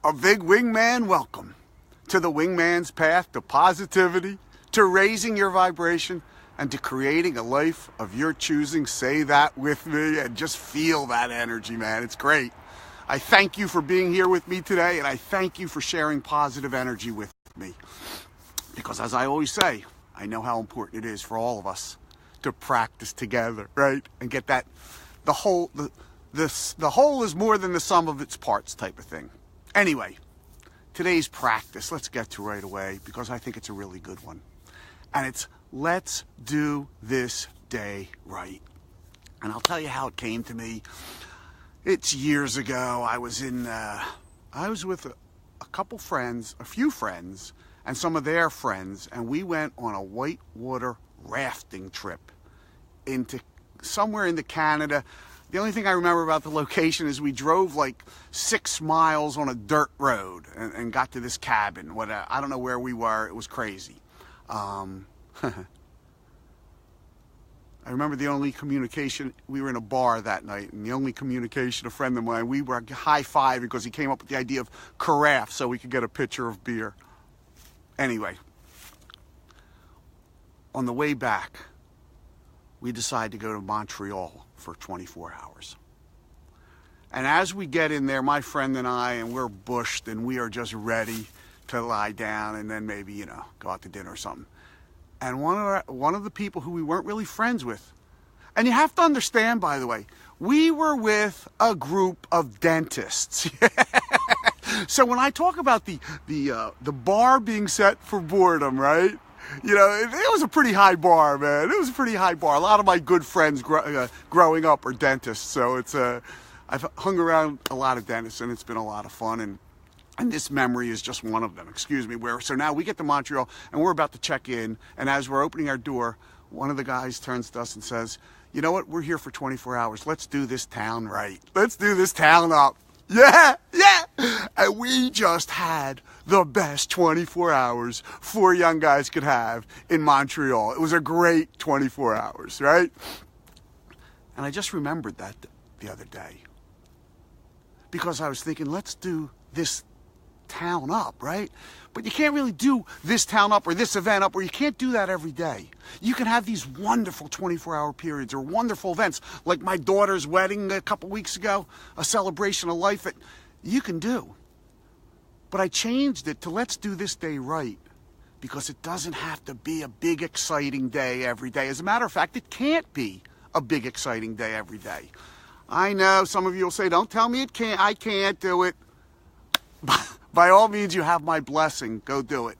A big wingman welcome to the wingman's path to positivity, to raising your vibration, and to creating a life of your choosing. Say that with me and just feel that energy, man. It's great. I thank you for being here with me today, and I thank you for sharing positive energy with me. Because as I always say, I know how important it is for all of us to practice together, right? And get that, the whole is more than the sum of its parts type of thing. Anyway, today's practice, let's get to right away because I think it's a really good one. And it's, let's do this day right. And I'll tell you how it came to me. It's years ago. I was with a couple friends, a few friends, and some of their friends, and we went on a whitewater rafting trip into somewhere into Canada. The only thing I remember about the location is we drove like 6 miles on a dirt road and got to this cabin. I don't know where we were. It was crazy. I remember the only communication, we were in a bar that night, and the only communication, a friend of mine, we were high-fiving because he came up with the idea of carafe so we could get a pitcher of beer. Anyway, on the way back, we decided to go to Montreal for 24 hours. And as we get in there, my friend and I, and we're bushed, and we are just ready to lie down and then maybe, go out to dinner or something. And one of the people who we weren't really friends with, and you have to understand, by the way, we were with a group of dentists. So when I talk about the bar being set for boredom, right? It was a pretty high bar, man. It was a pretty high bar. A lot of my good friends growing up are dentists, so I've hung around a lot of dentists, and it's been a lot of fun. And this memory is just one of them. Excuse me. So now we get to Montreal, and we're about to check in. And as we're opening our door, one of the guys turns to us and says, "You know what? We're here for 24 hours. Let's do this town right. Let's do this town up." Yeah. And we just had the best 24 hours 4 young guys could have in Montreal. It was a great 24 hours, right? And I just remembered that the other day because I was thinking, let's do this town up, right? But you can't really do this town up or this event up, or you can't do that every day. You can have these wonderful 24-hour periods or wonderful events like my daughter's wedding a couple weeks ago, a celebration of life that you can do. But I changed it to let's do this day right because it doesn't have to be a big, exciting day every day. As a matter of fact, it can't be a big, exciting day every day. I know some of you will say, don't tell me it can't. I can't do it. By all means, you have my blessing. Go do it.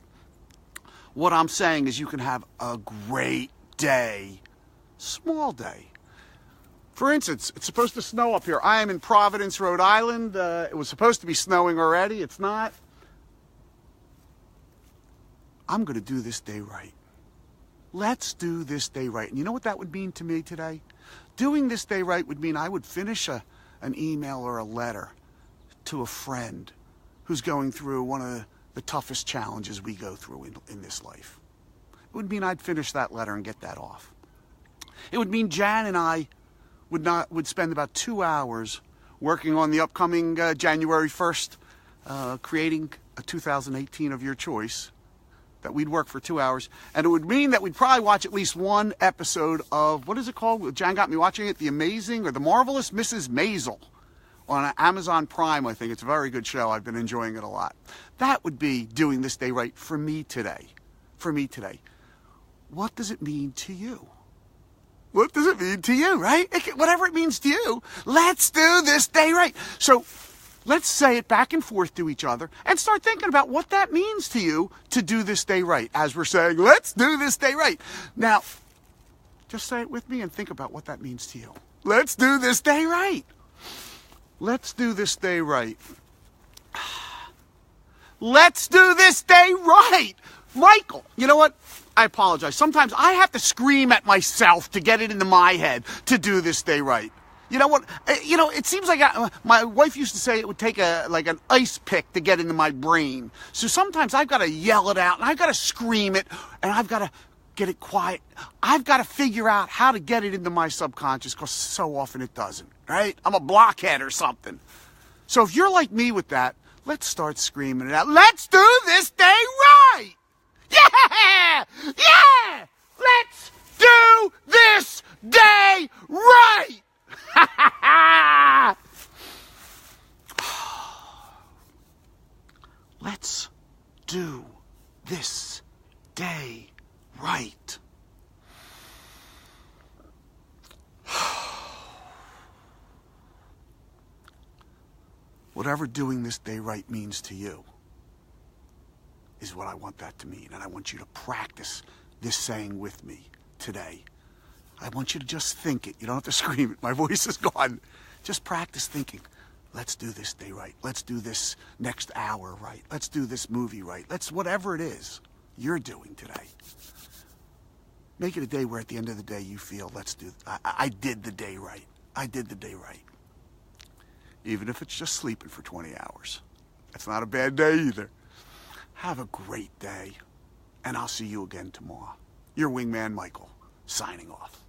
What I'm saying is you can have a great day, small day. For instance, it's supposed to snow up here. I am in Providence, Rhode Island. It was supposed to be snowing already. It's not. I'm going to do this day right. Let's do this day right. And you know what that would mean to me today? Doing this day right would mean I would finish an email or a letter to a friend who's going through one of the toughest challenges we go through in this life. It would mean I'd finish that letter and get that off. It would mean Jan and I would spend about 2 hours working on the upcoming January 1st, creating a 2018 of your choice, that we'd work for 2 hours. And it would mean that we'd probably watch at least one episode of, what is it called? Jan got me watching it, The Amazing or The Marvelous Mrs. Maisel. On Amazon Prime, I think. It's a very good show. I've been enjoying it a lot. That would be doing this day right for me today. For me today. What does it mean to you? What does it mean to you, right? Whatever it means to you, let's do this day right. So let's say it back and forth to each other and start thinking about what that means to you to do this day right. As we're saying, let's do this day right. Now, just say it with me and think about what that means to you. Let's do this day right. Let's do this day right. Let's do this day right. Michael, you know what? I apologize. Sometimes I have to scream at myself to get it into my head to do this day right. You know what? It seems like my wife used to say it would take an ice pick to get into my brain. So sometimes I've got to yell it out and I've got to scream it and I've got to get it quiet. I've got to figure out how to get it into my subconscious because so often it doesn't, right? I'm a blockhead or something. So if you're like me with that, let's start screaming it out. Let's do this day right! Yeah! Yeah! Let's do this day right! Let's do this day right. Whatever doing this day right means to you is what I want that to mean. And I want you to practice this saying with me today. I want you to just think it. You don't have to scream it. My voice is gone. Just practice thinking. Let's do this day right. Let's do this next hour right. Let's do this movie right. Let's whatever it is you're doing today. Make it a day where at the end of the day you feel, I did the day right. I did the day right. Even if it's just sleeping for 20 hours. That's not a bad day either. Have a great day, and I'll see you again tomorrow. Your wingman, Michael, signing off.